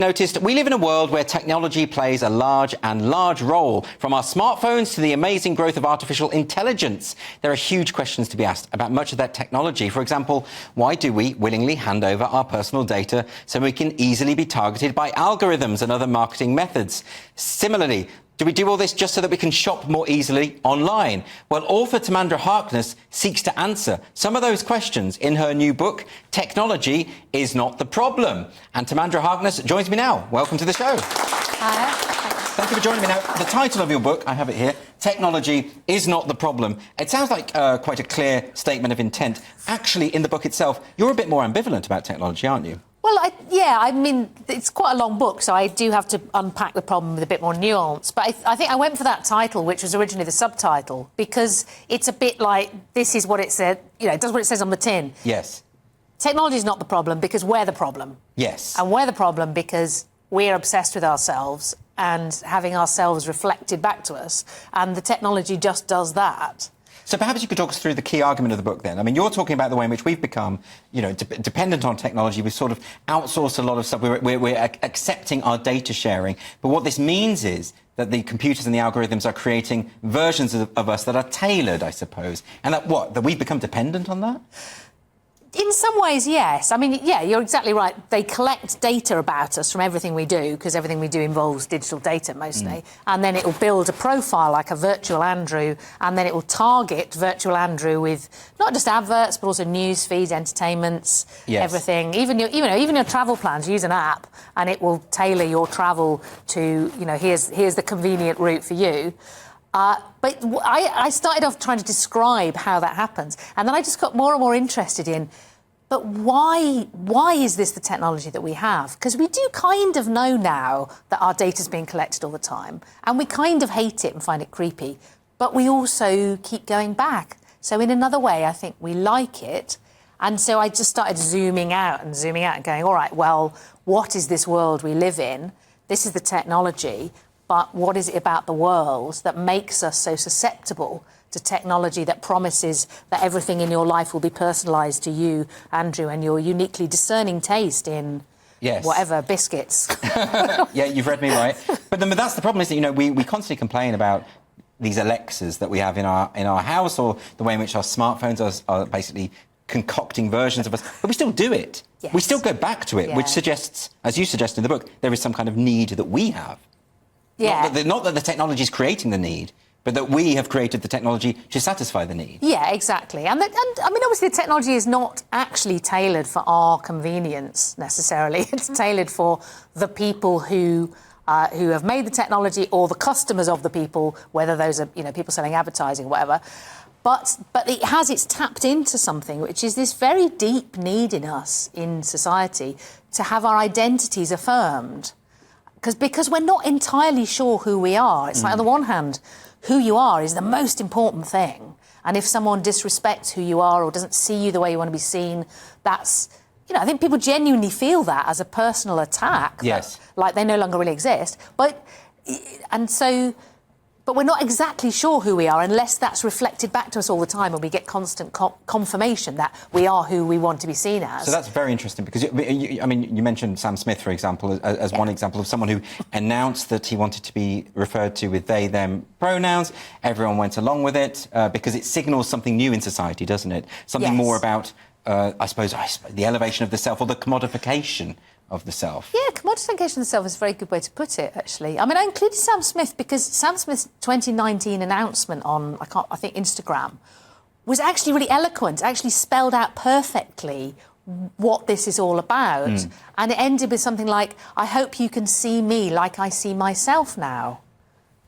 Noticed we live in a world where technology plays a large role, from our smartphones to the amazing growth of artificial intelligence. There are huge questions to be asked about much of that technology. For example, why do we willingly hand over our personal data so we can easily be targeted by algorithms and other marketing methods? Similarly, do we do all this just so that we can shop more easily online? Well, author Timandra Harkness seeks to answer some of those questions in her new book, Technology is Not the Problem. And Timandra Harkness joins me now. Welcome to the show. Hi. Thank you for joining me. Now, the title of your book, I have it here, Technology is Not the Problem. It sounds like quite a clear statement of intent. Actually, in the book itself, you're a bit more ambivalent about technology, aren't you? Well, I mean, it's quite a long book, so I do have to unpack the problem with a bit more nuance. But I think I went for that title, which was originally the subtitle, because it's a bit like, this is what it said, you know, it does what it says on the tin. Yes. Technology is not the problem because we're the problem. Yes. And we're the problem because we're obsessed with ourselves and having ourselves reflected back to us, and the technology just does that. So perhaps you could talk us through the key argument of the book then. I mean, you're talking about the way in which we've become, you know, dependent on technology. We've sort of outsourced a lot of stuff. We're accepting our data sharing. But what this means is that the computers and the algorithms are creating versions of us that are tailored, I suppose. And that we've become dependent on that? In some ways, yes. I mean, yeah, you're exactly right. They collect data about us from everything we do, because everything we do involves digital data mostly. And then it will build a profile like a virtual Andrew, and then it will target virtual Andrew with not just adverts, but also news feeds, entertainments, everything. Even your travel plans. Use an app, and it will tailor your travel to, you know, here's the convenient route for you. But I started off trying to describe how that happens, and then I just got more and more interested in, but why is this the technology that we have? Because we do kind of know now that our data's being collected all the time, and we kind of hate it and find it creepy, but we also keep going back. So in another way, I think we like it, and so I just started zooming out and going, all right, well, what is this world we live in? This is the technology. But what is it about the world that makes us so susceptible to technology that promises that everything in your life will be personalised to you, Andrew, and your uniquely discerning taste in whatever, biscuits? Yeah, you've read me right. But that's the problem, is that, you know, we constantly complain about these Alexas that we have in our house, or the way in which our smartphones are basically concocting versions of us. But we still do it. Yes. We still go back to it, which suggests, as you suggest in the book, there is some kind of need that we have. Yeah. Not that the technology is creating the need, but that we have created the technology to satisfy the need. Yeah, exactly. And I mean, obviously, the technology is not actually tailored for our convenience necessarily. It's tailored for the people who have made the technology, or the customers of the people, whether those are, you know, people selling advertising or whatever. But it's tapped into something, which is this very deep need in us, in society, to have our identities affirmed. Because we're not entirely sure who we are. It's like, on the one hand, who you are is the most important thing. And if someone disrespects who you are or doesn't see you the way you want to be seen, that's, you know, I think people genuinely feel that as a personal attack. Yes. Like they no longer really exist. But we're not exactly sure who we are unless that's reflected back to us all the time, and we get constant confirmation that we are who we want to be seen as. So that's very interesting, because, I mean, you mentioned Sam Smith, for example, as one example of someone who announced that he wanted to be referred to with they, them pronouns. Everyone went along with it because it signals something new in society, doesn't it? Something more about, I suppose, the elevation of the self, or the commodification of the self. Yeah, commodification of the self is a very good way to put it, actually. I mean, I included Sam Smith because Sam Smith's 2019 announcement on, I think, Instagram was actually really eloquent, actually spelled out perfectly what this is all about. And it ended with something like, I hope you can see me like I see myself now.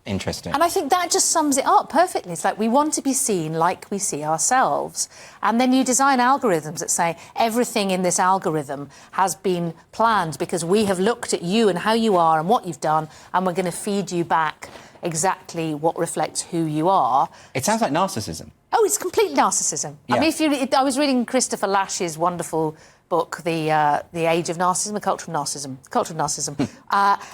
Interesting. And I think that just sums it up perfectly. It's like, we want to be seen like we see ourselves. And then you design algorithms that say everything in this algorithm has been planned because we have looked at you and how you are and what you've done, and we're going to feed you back exactly what reflects who you are. It sounds like narcissism. Oh, it's complete narcissism. Yeah. I mean, I was reading Christopher Lash's wonderful book, the Age of Narcissism, the Culture of Narcissism,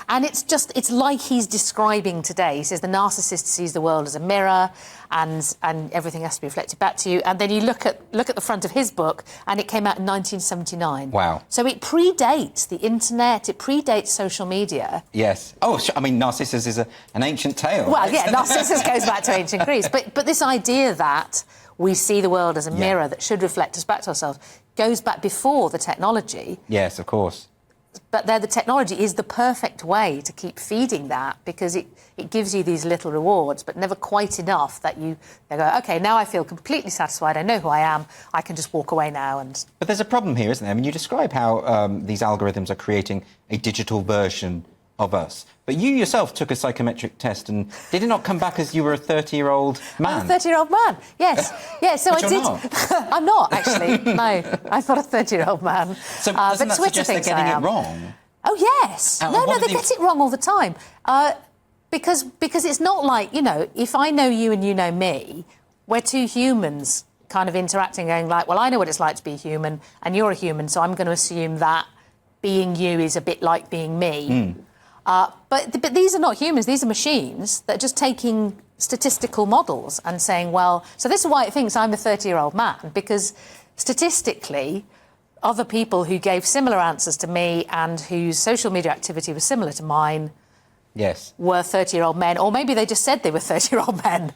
and it's like he's describing today. He says the narcissist sees the world as a mirror, and everything has to be reflected back to you. And then you look at the front of his book, and it came out in 1979. Wow! So it predates the internet, it predates social media. Yes. Oh, I mean, Narcissus is an ancient tale. Well, yeah, Narcissus goes back to ancient Greece, but this idea that we see the world as a mirror that should reflect us back to ourselves goes back before the technology. Yes, of course. But the technology is the perfect way to keep feeding that, because it gives you these little rewards, but never quite enough that they go, OK, now I feel completely satisfied, I know who I am, I can just walk away now. But there's a problem here, isn't there? I mean, you describe how these algorithms are creating a digital version of us. But you yourself took a psychometric test, and did it not come back as you were a 30-year-old man? I'm a 30-year-old man, yes. Yes, so Which I did. not. I'm not, actually. No, I'm not a 30-year-old man. So doesn't that Twitter suggest they're thinks getting I it am. wrong? Oh, yes. No, they get it wrong all the time. Because it's not like, if I know you and you know me, we're two humans kind of interacting, going like, well, I know what it's like to be a human, and you're a human, so I'm going to assume that being you is a bit like being me. But these are not humans, these are machines that are just taking statistical models and saying, well, so this is why it thinks I'm a 30-year-old man, because statistically, other people who gave similar answers to me and whose social media activity was similar to mine were 30-year-old men, or maybe they just said they were 30-year-old men.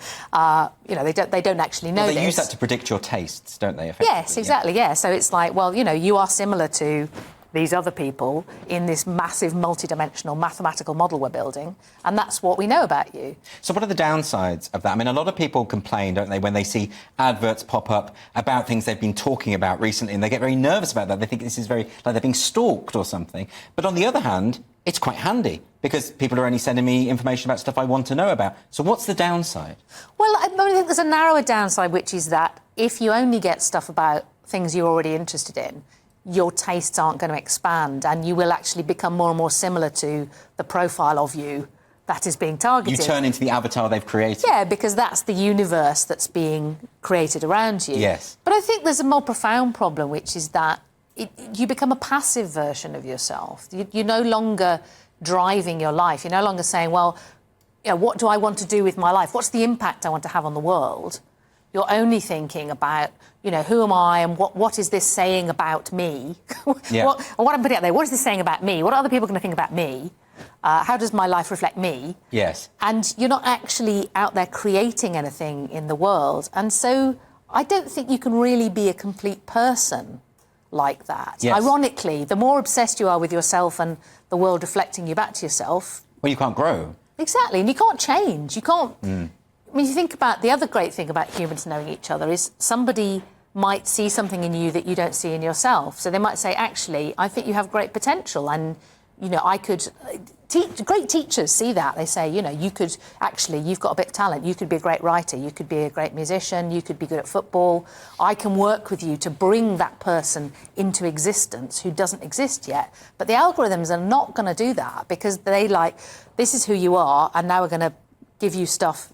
They don't actually know this. They this. use that to predict your tastes, don't they, effectively? Yes, exactly, yeah. So it's like, well, you are similar to these other people in this massive multidimensional mathematical model we're building, and that's what we know about you. So what are the downsides of that? I mean, a lot of people complain, don't they, when they see adverts pop up about things they've been talking about recently, and they get very nervous about that. They think this is very, like they're being stalked or something. But on the other hand, it's quite handy, because people are only sending me information about stuff I want to know about. So what's the downside? Well, I think there's a narrower downside, which is that if you only get stuff about things you're already interested in, your tastes aren't going to expand, and you will actually become more and more similar to the profile of you that is being targeted. You turn into the avatar they've created. Yeah, because that's the universe that's being created around you. Yes. But I think there's a more profound problem, which is that you become a passive version of yourself. You're no longer driving your life. You're no longer saying, well, what do I want to do with my life? What's the impact I want to have on the world? You're only thinking about, who am I, and what is this saying about me? What I'm putting out there, what is this saying about me? What are other people going to think about me? How does my life reflect me? Yes. And you're not actually out there creating anything in the world. And so I don't think you can really be a complete person like that. Yes. Ironically, the more obsessed you are with yourself and the world reflecting you back to yourself... Well, you can't grow. Exactly, and you can't change. You can't... I mean, you think about the other great thing about humans knowing each other is somebody might see something in you that you don't see in yourself. So they might say, actually, I think you have great potential, and, I could... Great teachers see that. They say, you could... Actually, you've got a bit of talent. You could be a great writer. You could be a great musician. You could be good at football. I can work with you to bring that person into existence who doesn't exist yet. But the algorithms are not going to do that, because they this is who you are, and now we're going to give you stuff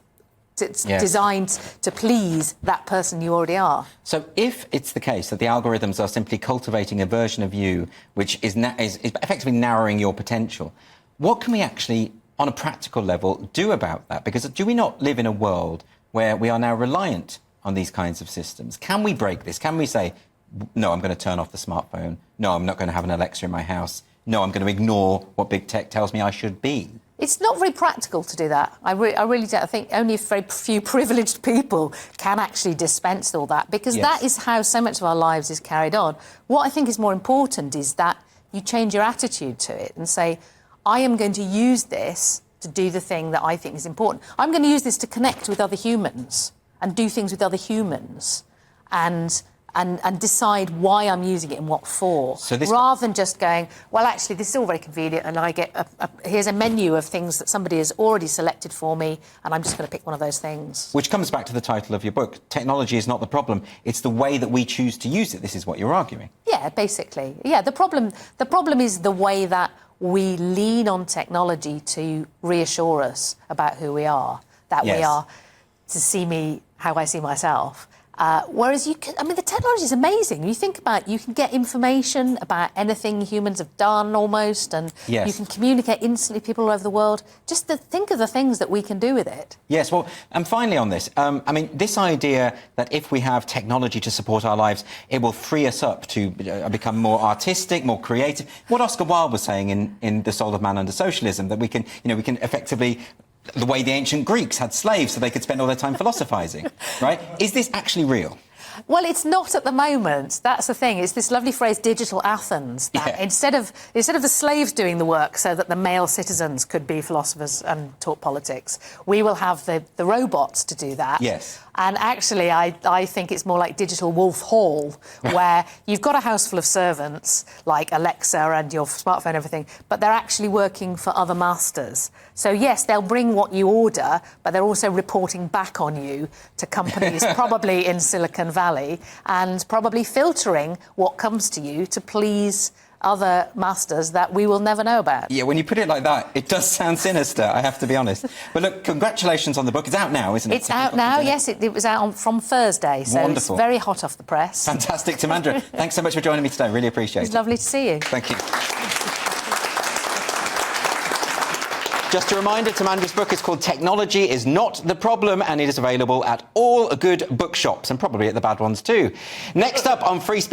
it's designed to please that person you already are. So if it's the case that the algorithms are simply cultivating a version of you which is effectively narrowing your potential, what can we actually, on a practical level, do about that? Because do we not live in a world where we are now reliant on these kinds of systems? Can we break this? Can we say, no, I'm going to turn off the smartphone. No, I'm not going to have an Alexa in my house. No, I'm going to ignore what big tech tells me I should be. It's not very practical to do that. I really don't. I think only a very few privileged people can actually dispense all that, because that is how so much of our lives is carried on. What I think is more important is that you change your attitude to it and say, I am going to use this to do the thing that I think is important. I'm going to use this to connect with other humans and do things with other humans and decide why I'm using it and what for, rather than just going, well, actually, this is all very convenient, and I get here's a menu of things that somebody has already selected for me, and I'm just going to pick one of those things. Which comes back to the title of your book. Technology is not the problem. It's the way that we choose to use it. This is what you're arguing. Yeah, basically. Yeah, the problem is the way that we lean on technology to reassure us about who we are, that we are to see me how I see myself. Whereas the technology is amazing. You think about, you can get information about anything humans have done almost, and yes. you can communicate instantly with people all over the world. Just to think of the things that we can do with it. Yes, well, and finally on this, this idea that if we have technology to support our lives, it will free us up to become more artistic, more creative. What Oscar Wilde was saying in The Soul of Man Under Socialism, that we can effectively, the way the ancient Greeks had slaves so they could spend all their time philosophizing, right? Is this actually real? Well, it's not at the moment. That's the thing. It's this lovely phrase, digital Athens, that instead of the slaves doing the work so that the male citizens could be philosophers and talk politics, we will have the robots to do that. Yes. And actually, I think it's more like digital Wolf Hall, where you've got a house full of servants, like Alexa and your smartphone and everything, but they're actually working for other masters. So, yes, they'll bring what you order, but they're also reporting back on you to companies probably in Silicon Valley, and probably filtering what comes to you to please other masters that we will never know about. Yeah, when you put it like that, it does sound sinister, I have to be honest. But look, congratulations on the book. It's out now, isn't it? It's out now, yes. It was out from Thursday, so wonderful. It's very hot off the press. Fantastic. Timandra, thanks so much for joining me today. Really appreciate it. It's lovely to see you. Thank you. Just a reminder, Timandra's book is called Technology is Not the Problem, and it is available at all good bookshops, and probably at the bad ones too. Next up on Free Speech...